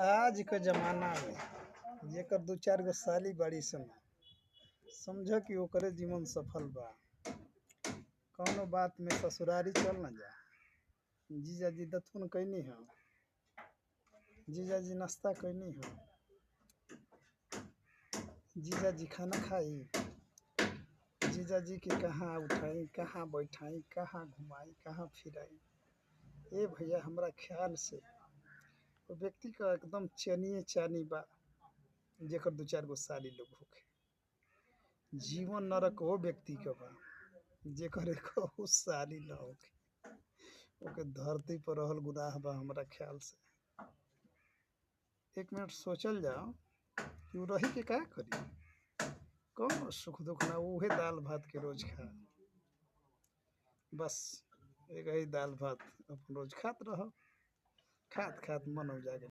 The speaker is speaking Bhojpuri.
आज के जमाना में जेकर दू चार गो साली बाड़ी सन समझ कि ओकरे जीवन सफल बा। कौनो बात में ससुरारी चल न जा। जीजाजी दतुन कैनी ह, जीजाजी नाश्ता कैनी ह, जीजाजी खाना खाई, जीजाजी के कहाँ उठाई, कहाँ बैठाई, कहाँ घुमाई, कहाँ फिराई। ए भैया हमरा ख्याल से वो व्यक्ति का एकदम चनिए चानी बा जेकर दू चार गो साली लोग होखे। जीवन नरक वो व्यक्ति के बा जेकर एको साली न होखे। ओके धरती पर रहल गुनाह बा हमरा ख्याल से। एक मिनट सोचल जाओ कि उ रही के का करी। कौन सुख दुख ना उहे दाल भात के रोज खा। बस एक ही दाल भात अपन रोज खात रह, खात खात मन हो जाके